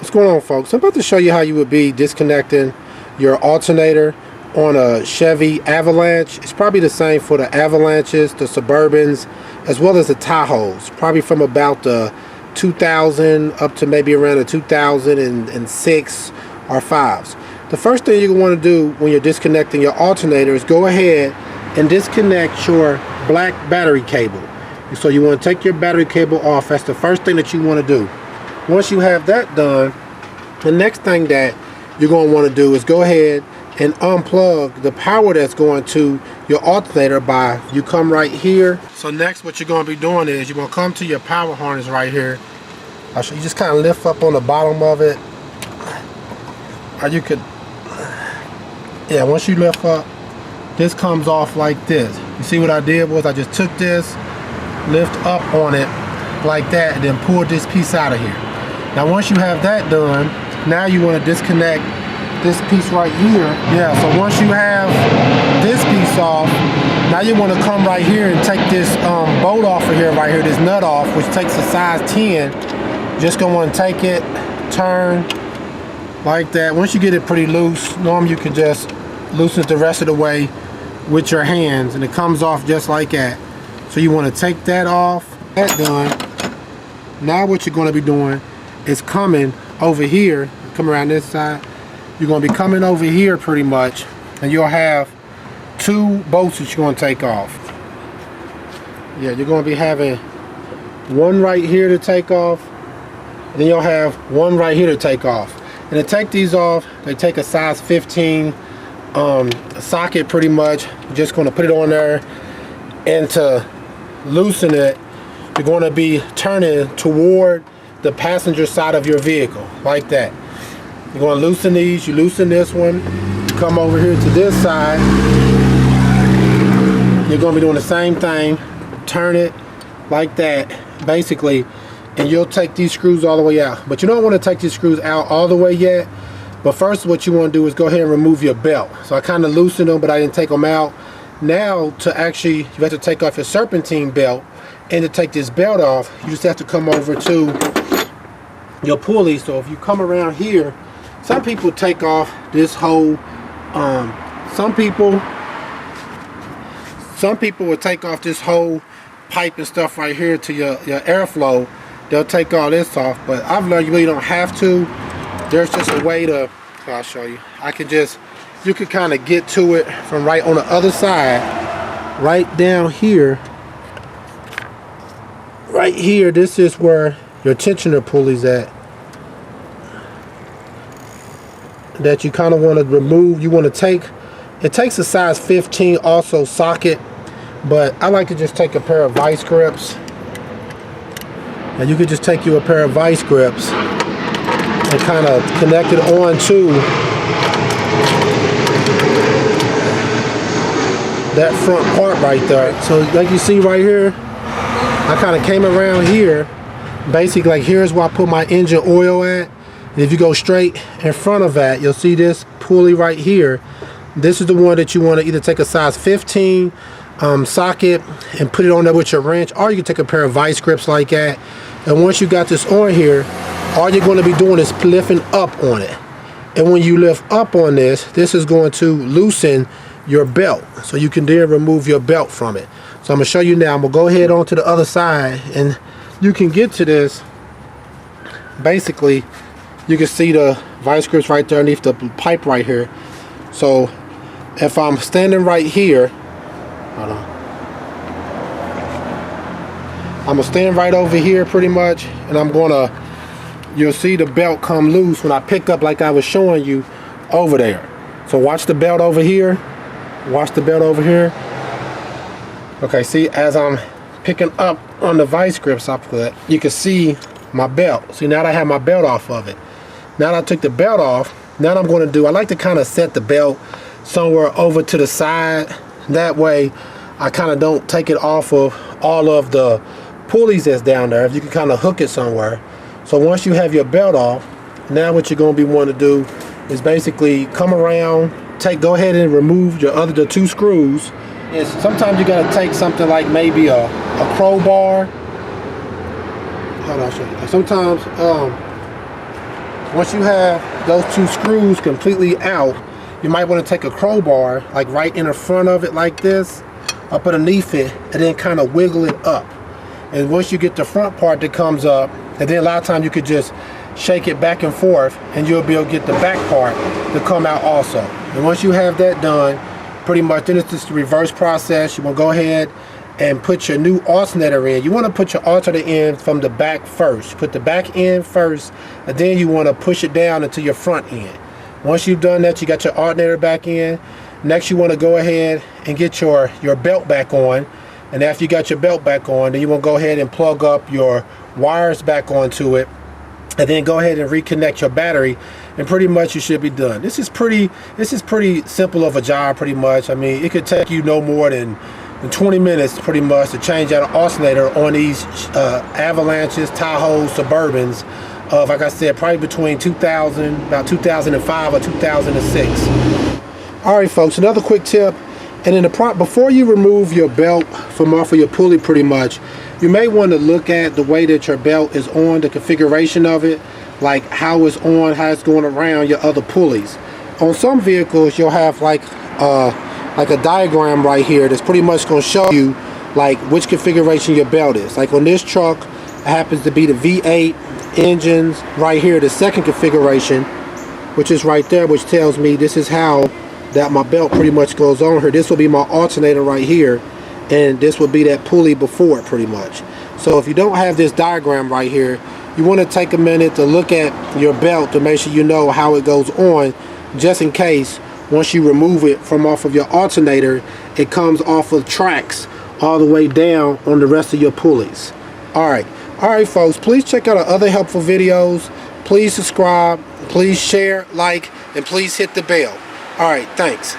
What's going on, folks? I'm about to show you how you would be disconnecting your alternator on a Chevy Avalanche. It's probably the same for the Avalanches, the Suburbans, as well as the Tahoes. Probably from about the 2000 up to maybe around the 2006 or 5s. The first thing you're going to want to do when you're disconnecting your alternator is go ahead and disconnect your black battery cable. So you want to take your battery cable off. That's the first thing that you want to do. Once you have that done, the next thing that you're going to want to do is go ahead and unplug the power that's going to your alternator by, you come right here. So next what you're going to be doing is you're going to come to your power harness right here. I'll show you, just kind of lift up on the bottom of it. Or you could, yeah, once you lift up, this comes off like this. You see what I did was I just took this, lift up on it like that, and then pulled this piece out of here. Now once you have that done, now you want to disconnect this piece right here. Yeah, so once you have this piece off, now you want to come right here and take this bolt off of here, right here, this nut off, which takes a size 10. Just gonna want to take it, turn like that. Once you get it pretty loose, normally you can just loosen it the rest of the way with your hands, and it comes off just like that. So you want to take that off. That done. Now what you're going to be doing is coming over here, come around this side. You're going to be coming over here pretty much, and you'll have two bolts that you're going to take off. Yeah, you're going to be having one right here to take off, and then you'll have one right here to take off. And to take these off, they take a size 15 socket pretty much. You're just going to put it on there, and to loosen it, you're going to be turning toward the passenger side of your vehicle like that. You're going to loosen these. You loosen this one, you come over here to this side, you're going to be doing the same thing, turn it like that basically, and you'll take these screws all the way out. But you don't want to take these screws out all the way yet. But first what you want to do is go ahead and remove your belt. So I kind of loosened them, but I didn't take them out. Now to actually, you have to take off your serpentine belt, and to take this belt off, you just have to come over to your pulley. So if you come around here, some people take off this whole, some people will take off this whole pipe and stuff right here to your airflow. They'll take all this off, but I've learned you really don't have to. There's just a way to, I'll show you. You could kind of get to it from right on the other side, right down here. Right here, this is where your tensioner pulley's at. That you kind of want to remove. You want to take, it takes a size 15 also socket, but I like to just take a pair of vice grips. And you could just take you a pair of vice grips and kind of connect it on to that front part right there. So like you see right here, I kind of came around here. Basically, like here's where I put my engine oil at. And if you go straight in front of that, you'll see this pulley right here. This is the one that you want to either take a size 15 socket and put it on there with your wrench, or you can take a pair of vice grips like that. And once you got this on here, all you're going to be doing is lifting up on it. And when you lift up on this, this is going to loosen your belt, so you can then remove your belt from it. So I'm going to show you now. I'm going to go ahead on to the other side, and you can get to this. Basically, you can see the vice grips right there underneath the pipe right here. So if I'm standing right here, hold on, I'm going to stand right over here pretty much, and I'm going to, you'll see the belt come loose when I pick up like I was showing you over there. So watch the belt over here. Watch the belt over here. Okay, see, as I'm picking up on the vice grips I put, you can see my belt. See, now that I have my belt off of it. Now that I took the belt off, now what I'm going to do, I like to kind of set the belt somewhere over to the side. That way, I kind of don't take it off of all of the pulleys that's down there. If you can kind of hook it somewhere. So once you have your belt off, now what you're going to be wanting to do is basically come around, go ahead and remove the two screws. Yes, sometimes you gotta take something like maybe a crowbar. Hold on, I'll show you. Sometimes once you have those two screws completely out, you might want to take a crowbar, like right in the front of it like this, up underneath it, and then kind of wiggle it up. And once you get the front part that comes up, and then a lot of times you could just shake it back and forth, and you'll be able to get the back part to come out also. And once you have that done, pretty much then it's just the reverse process. You want to go ahead and put your new alternator in. You want to put your alternator in from the back first. Put the back end first, and then you want to push it down into your front end. Once you've done that, you got your alternator back in. Next, you want to go ahead and get your belt back on. And after you got your belt back on, then you want to go ahead and plug up your wires back onto it, and then go ahead and reconnect your battery, and pretty much you should be done. This is pretty simple of a job, pretty much. I mean, it could take you no more than 20 minutes pretty much to change out an alternator on these Avalanches, Tahoe Suburbans of, like I said, probably between about 2005 or 2006. All right, folks, another quick tip. And in the before you remove your belt from off of your pulley, pretty much, you may want to look at the way that your belt is on, the configuration of it, like how it's on, how it's going around your other pulleys. On some vehicles, you'll have like a diagram right here that's pretty much going to show you like which configuration your belt is. Like on this truck, it happens to be the V8 engines right here, the second configuration, which is right there, which tells me this is how that my belt pretty much goes on here. This will be my alternator right here, and this will be that pulley before it pretty much. So if you don't have this diagram right here, you want to take a minute to look at your belt to make sure you know how it goes on, just in case once you remove it from off of your alternator, it comes off of tracks all the way down on the rest of your pulleys. Alright folks, please check out our other helpful videos. Please subscribe, please share, like, and please hit the bell. Alright, thanks.